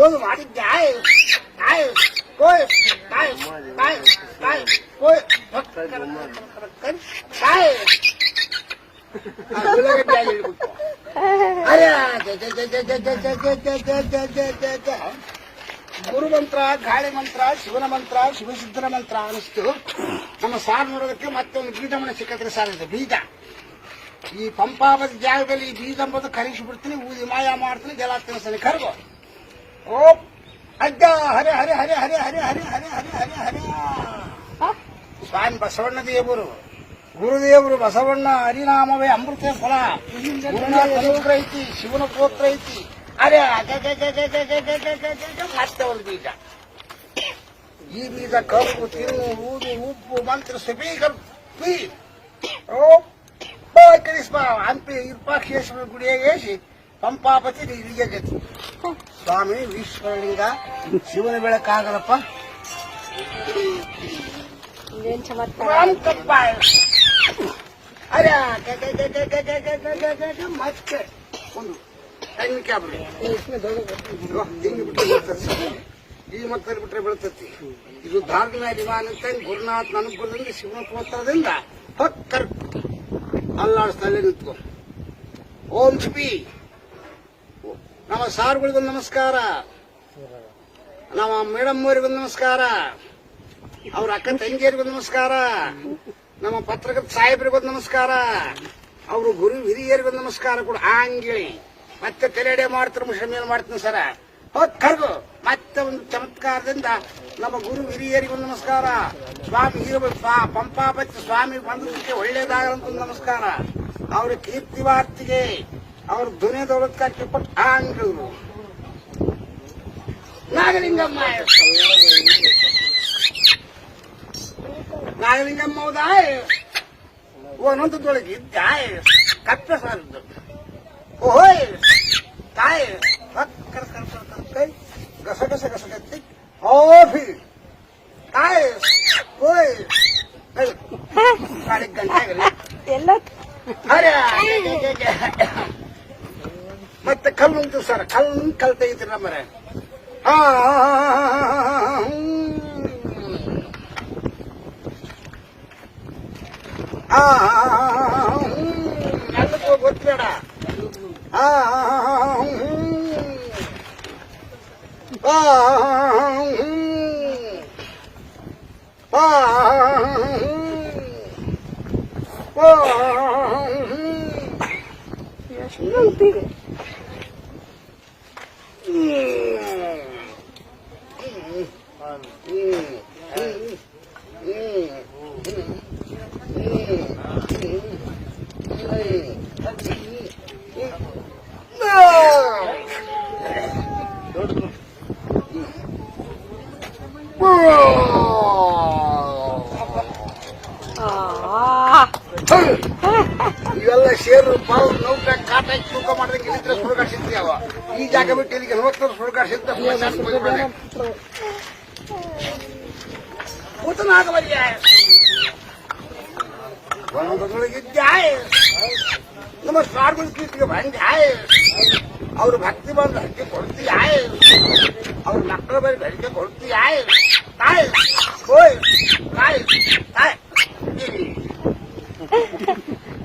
ಓದು ಮಾಡಿದ್ದೆ ಗುರು ಮಂತ್ರ, ಗಾಳಿ ಮಂತ್ರ, ಶಿವನ ಮಂತ್ರ, ಶಿವಸಿದ್ಧನ ಮಂತ್ರ ಅನಿಸ್ತು. ನಮ್ಮ ಸಾರ್ ನೋಡೋದಕ್ಕೆ ಮತ್ತೊಂದು ಬೀಜಮನೆ ಸಿಕ್ಕದ್ರೆ ಸಾರಿದೆ. ಬೀಜ ಈ ಪಂಪಾವತಿ ಜಾಗದಲ್ಲಿ ಈ ಬೀಜ ಎಂಬುದು ಕರಿಸಿ ಬಿಡ್ತೀನಿ, ಊದಿ ಮಾಯ ಮಾಡ್ತೀನಿ, ಜಲ ತಿನ್ನಿಸ್ತೀನಿ. ಕರ್ಗೋ ಓ ಅಜ್ಜ ಹರೆ ಹರೆ ಹರೆ ಹರೆ ಹರೆ ಹರೆ ಹರೆ ಹರೆ ಹರೆ ಹರೆ. ಸ್ವಾಮಿ ಬಸವಣ್ಣ ದೇವರು, ಗುರುದೇವರು ಬಸವಣ್ಣ ಹರಿನಾಮವೇ ಅಮೃತ ಫಲ. ಗುರುನಾಥ ಅನುಗ್ರಹ ಐತಿ, ಶಿವನ ಗೋತ್ರ ಐತಿ. ಅರೆ ಮತ್ತೆ ಒಂದು ಬೀಜ. ಈ ಬೀಜ ಕಬ್ಬು ತಿನ್ನು, ಊದು, ಉಪ್ಪು, ಮಂತ್ರ, ಸ್ವೀಕರ್ ಹಂಪಿ ಇರ್ಪಾಕ್ಷೇಶ್ವರ ಗುಡಿಯಾಗ ಏಸಿ ಪಂಪಾಪತಿ ಇಲ್ಲಿಗೆ ಗತಿ. ಸ್ವಾಮಿ ಈಶ್ವರಲಿಂಗ ಶಿವನ ಬೆಳಕಾಗಲಪ್ಪ. ಅರೆ ಮತ್ತೆ ಒಂದು ತೆಂಗಿನ ಕ್ಯಾಬ್ರಿ ತೆಂಗಿ ಬಿಟ್ಟರೆ ಬೀಳ್ತತಿ, ಈ ಮಕ್ಕಳು ಬಿಟ್ರೆ ಬೀಳ್ತತಿ. ಇದು ಧಾರ್ಮಿಕ ಅಭಿಮಾನ ಅಂತ ಗುರುನಾಥ್ ಅನುಗ್ರಹದಿಂದ ಶಿವನ ಪೋತ್ರದಿಂದ ಹೊಕ್ಕರ್ ಅಲ್ಲಾಡಿಸ್ತಲ್ಲೇ ನಿಂತ್ಕೊ. ಓಂ ಶಿಪಿ. ನಮ್ಮ ಸಾರುಗಳಿಗೊಂದು ನಮಸ್ಕಾರ, ನಮ್ಮ ಮೇಡಮ್ ಅವರಿಗೊಂದು ನಮಸ್ಕಾರ, ಅವ್ರ ಅಕ್ಕ ತಂಗಿಯರಿಗೊಂದು ನಮಸ್ಕಾರ, ನಮ್ಮ ಪತ್ರಕರ್ತ ಸಾಹೇಬರಿಗೊಂದು ನಮಸ್ಕಾರ, ಅವರು ಗುರು ಹಿರಿಯರಿಗೊಂದು ನಮಸ್ಕಾರ ಕೂಡ. ಆಂಗಿಳಿ ಮತ್ತೆ ತೆರೆಡೆ ಮಾಡ್ತಾರೆ, ಮುಷಮೇಲ್ ಮಾಡ್ತೀನಿ ಸರ. ಹೋದ್ ಕರ್ಗು. ಮತ್ತೆ ಒಂದು ಚಮತ್ಕಾರದಿಂದ ನಮ್ಮ ಗುರು ಹಿರಿಯರಿಗೊಂದು ನಮಸ್ಕಾರ. ಸ್ವಾಮಿ ಪಂಪಾಪತಿ ಸ್ವಾಮಿ ಬಂದಕ್ಕೆ ಒಳ್ಳೇದಾಗಲಂತ ನಮಸ್ಕಾರ. ಅವ್ರ ಕೀರ್ತಿವಾರ್ತಿಗೆ ಅವ್ರ ಧ್ವನಿ ದೌಲತ್ಕಾರಕ್ಕೆ ಕೊಟ್ಟು ಆಂಗಿಳು. ನಾಗಲಿಂಗಮ್ಮ ಹೌದಾ? ಒಂದೊಂದೊಳಗೆ ಇದ್ದ ಕಪ್ಪೆ ಸಾರದ್ದು. ಓಹೋಯ್ ತಾಯಿ ಕೈ ಗಸ ಗಸ ಗಸ ಗತ್ತಿ ಓಫಿ ತಾಯಿ ಓಯ್ ಗಾಳಿ ಗಂಟೆ ಅರೆ ಮತ್ತೆ ಕಲ್ಲು ಉಂಟು ಸರ್. ಕಲ್ ತೆಗಿತೀರಿ ನಮ್ಮರೆ. ಎಲ್ಲಕ್ಕೂ ಗೊತ್ತಬೇಡ. ಇವೆಲ್ಲ ಶೇರು ಪಾವು ನೌಕ ಕಾಟ ತೂಕ ಮಾಡಿದ್ರೆ ಇಲ್ಲಿದ್ರೆ ಸುಡುಗಾಡ ಸಿಗ್ತೀಯವ. ಈ ಜಾಗ ಬಿಟ್ಟು ಇಲ್ಲಿಗೆ 40 ಸುಡುಗಾಡ ಸಿಗ್ತ ಊತನಾಗಬಲ್ಲ. ಒಂದೊಳಗಿದ್ದಾಯ್ ನಮ್ಮ ಸ್ವಾರ್ಗಳ ಕೀರ್ತಿಗೆ ಬಂದಾಯ್. ಅವ್ರ ಭಕ್ತಿ ಬಂದು ಹಕ್ಕಿ ಕೊಡ್ತೀಯಾಯ್, ಅವ್ರ ಮಕ್ಕಳ ಬರೀ ಬೆಳಿಗ್ಗೆ ಕೊಡ್ತೀಯಾಯ್. ತಾಯ್ ಓಯ್ ತಾಯ್ ತಾಯ್